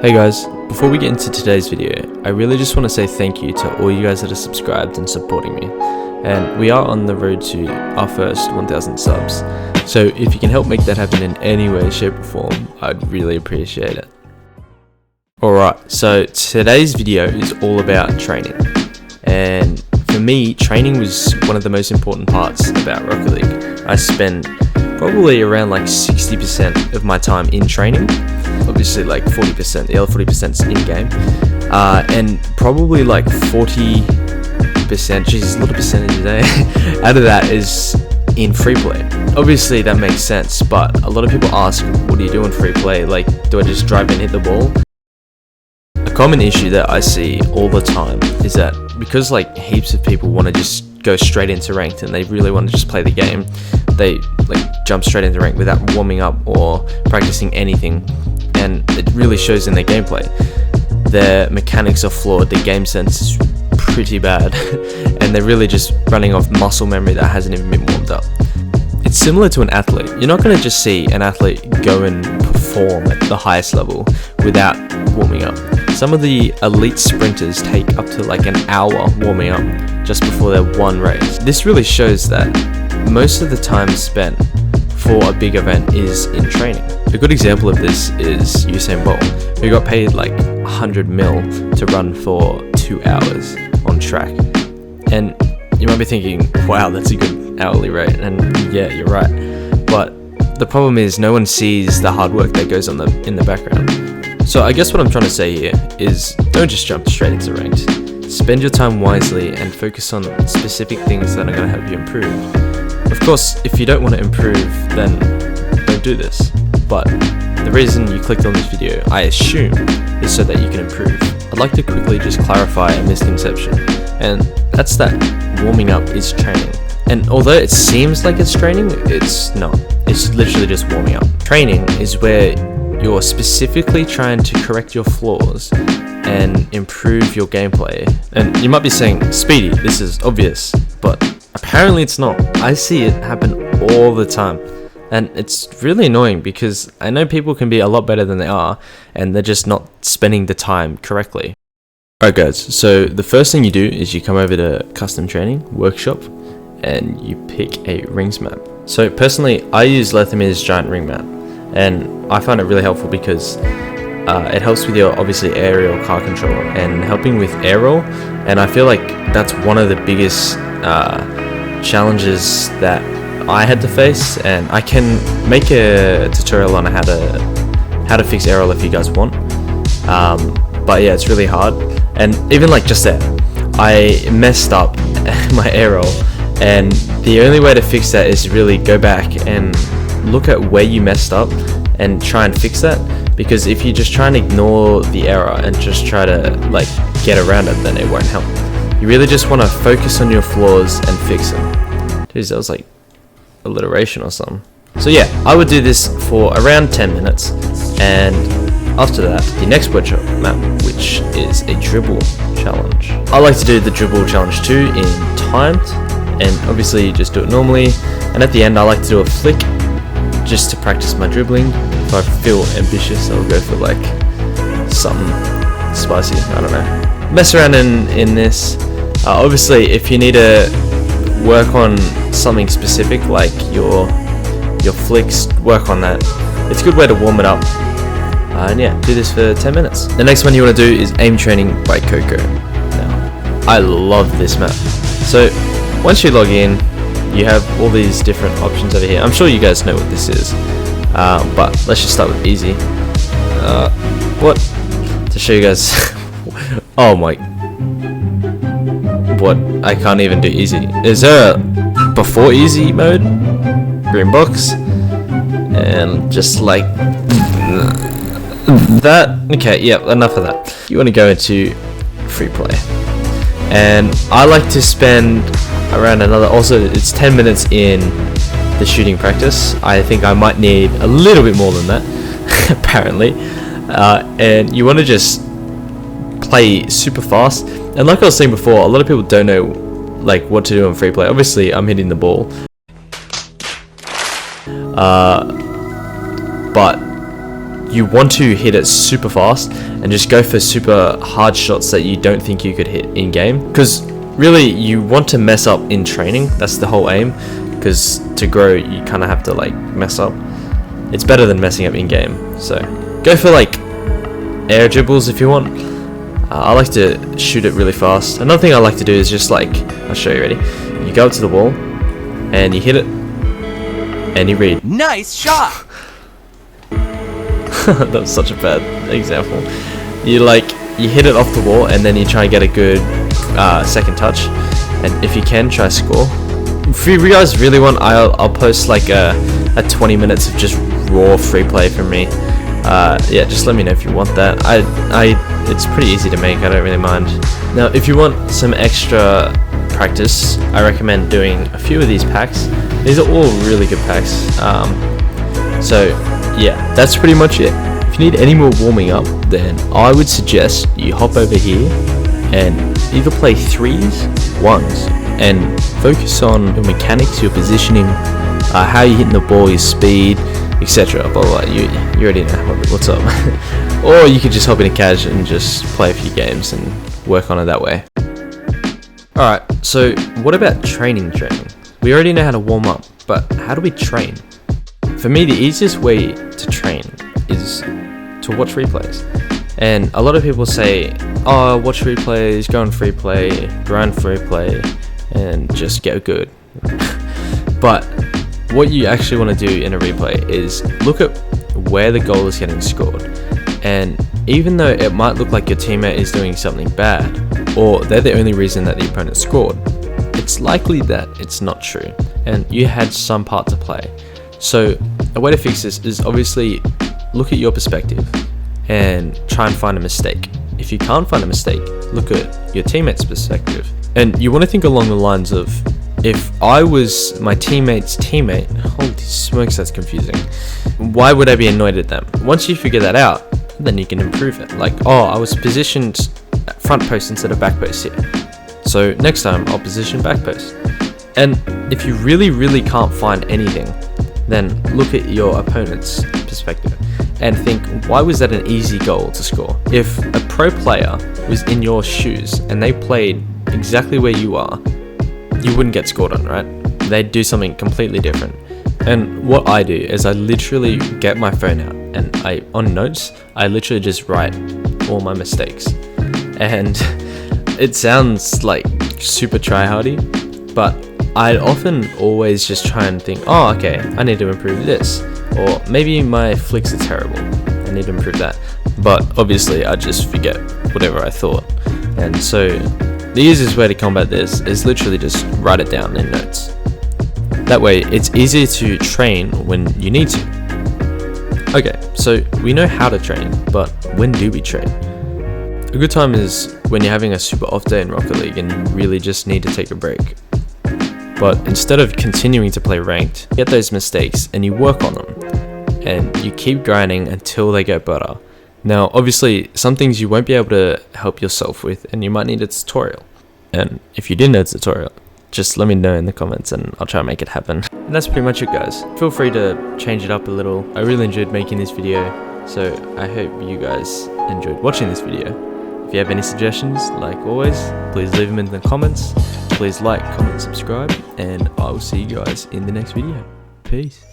Hey guys, before we get into today's video, I really just want to say thank you to all you guys that are subscribed and supporting me. And we are on the road to our first 1000 subs. So if you can help make that happen in any way, shape or form, I'd really appreciate it. Alright, so today's video is all about training. And for me, training was one of the most important parts about Rocket League. I spend probably around like 60% of my time in training. Obviously like 40%, the other 40% is in-game. And probably like 40%, geez, a lot of percentages eh? Out of that is in free play. Obviously that makes sense, but a lot of people ask, what do you do in free play? Like, do I just drive and hit the ball? A common issue that I see all the time is that because like heaps of people want to just go straight into ranked and they really want to just play the game, they like jump straight into ranked without warming up or practicing anything, and it really shows in their gameplay. Their mechanics are flawed, their game sense is pretty bad, and they're really just running off muscle memory that hasn't even been warmed up. It's similar to an athlete. You're not going to just see an athlete go and perform at the highest level without warming up. Some of the elite sprinters take up to like an hour warming up just before their one race. This really shows that most of the time spent for a big event is in training. A good example of this is Usain Bolt, who got paid like 100 mil to run for 2 hours on track. And you might be thinking, wow, that's a good hourly rate, and yeah, you're right. But the problem is no one sees the hard work that goes on in the background. So I guess what I'm trying to say here is don't just jump straight into ranked. Spend your time wisely and focus on specific things that are going to help you improve. Of course, if you don't want to improve, then don't do this. But the reason you clicked on this video, I assume, is so that you can improve. I'd like to quickly just clarify a misconception, and that's that warming up is training. And although it seems like it's training, it's not. It's literally just warming up. Training is where you're specifically trying to correct your flaws and improve your gameplay. And you might be saying, Speedy, this is obvious, but apparently it's not. I see it happen all the time. And it's really annoying because I know people can be a lot better than they are, and they're just not spending the time correctly. Alright guys, so the first thing you do is you come over to custom training, workshop, and you pick a rings map. So personally, I use Lethamir's giant ring map, and I find it really helpful because it helps with your obviously aerial car control and helping with air roll, and I feel like that's one of the biggest challenges that I had to face, and I can make a tutorial on how to fix air roll if you guys want. But yeah, it's really hard, and even like just there, I messed up my air roll, and the only way to fix that is really go back and look at where you messed up and try and fix that, because if you just try and ignore the error and just try to like get around it, then it won't help. You really just want to focus on your flaws and fix them. Jeez, that was like alliteration or something. So yeah, I would do this for around 10 minutes, and after that, the next workshop map, which is a dribble challenge. I like to do the dribble challenge too in timed, and obviously you just do it normally, and at the end I like to do a flick just to practice my dribbling. If I feel ambitious, I'll go for like something spicy, I don't know. Mess around in this. Obviously if you need to work on something specific like your flicks, work on that. It's a good way to warm it up. And yeah, do this for 10 minutes. The next one you want to do is aim training by Coco. Now, I love this map. So once you log in, you have all these different options over here. I'm sure you guys know what this is, but let's just start with easy. What? To show you guys. Oh my. What? I can't even do easy. Is there a before easy mode? Green box. And just like that. Okay, yeah, enough of that. You want to go into free play, and I like to spend around another, also it's 10 minutes in the shooting practice. I think I might need a little bit more than that apparently, and you want to just play super fast. And like I was saying before, a lot of people don't know like what to do in free play. Obviously I'm hitting the ball, but you want to hit it super fast and just go for super hard shots that you don't think you could hit in game, because really you want to mess up in training. That's the whole aim, because to grow you kind of have to like mess up. It's better than messing up in game, so go for like air dribbles if you want. I like to shoot it really fast. Another thing I like to do is just like, I'll show you, ready? You go up to the wall and you hit it and you read. Nice shot! That was such a bad example. You hit it off the wall and then you try and get a good second touch, and if you can, try score. If you guys really want, I'll post like a 20 minutes of just raw free play from me. Yeah, just let me know if you want that. It's pretty easy to make, I don't really mind. Now if you want some extra practice, I recommend doing a few of these packs. These are all really good packs. So yeah, that's pretty much it. If you need any more warming up, then I would suggest you hop over here and either play 3s, 1s, and focus on your mechanics, your positioning, how you're hitting the ball, your speed, etc. Blah, blah, blah. You already know what's up. Or you could just hop in a cash and just play a few games and work on it that way. Alright, so what about training? We already know how to warm up, but how do we train? For me, the easiest way to train is to watch replays. And a lot of people say, oh, watch replays, go on free play, grind free play, and just get good. But what you actually want to do in a replay is look at where the goal is getting scored. And even though it might look like your teammate is doing something bad, or they're the only reason that the opponent scored, it's likely that it's not true, and you had some part to play. So a way to fix this is obviously look at your perspective and try and find a mistake. If you can't find a mistake, look at your teammate's perspective. And you want to think along the lines of, if I was my teammate's teammate, holy smokes, that's confusing. Why would I be annoyed at them? Once you figure that out, then you can improve it. Like, oh, I was positioned at front post instead of back post here, so next time I'll position back post. And if you really can't find anything, then look at your opponent's perspective and think, why was that an easy goal to score? If a pro player was in your shoes and they played exactly where you are, you wouldn't get scored on, right? They'd do something completely different. And what I do is I literally get my phone out and on notes, I literally just write all my mistakes. And it sounds like super tryhardy, but I'd often always just try and think, oh, okay, I need to improve this. Or maybe my flicks are terrible, I need to improve that. But obviously I just forget whatever I thought. And so the easiest way to combat this is literally just write it down in notes. That way it's easier to train when you need to. Okay, so we know how to train, but when do we train? A good time is when you're having a super off day in Rocket League and you really just need to take a break. But instead of continuing to play ranked, get those mistakes and you work on them. And you keep grinding until they get better. Now, obviously, some things you won't be able to help yourself with, and you might need a tutorial. And if you did know a tutorial, just let me know in the comments and I'll try and make it happen. And that's pretty much it, guys. Feel free to change it up a little. I really enjoyed making this video, so I hope you guys enjoyed watching this video. If you have any suggestions, like always, please leave them in the comments. Please like, comment, subscribe, and I will see you guys in the next video. Peace.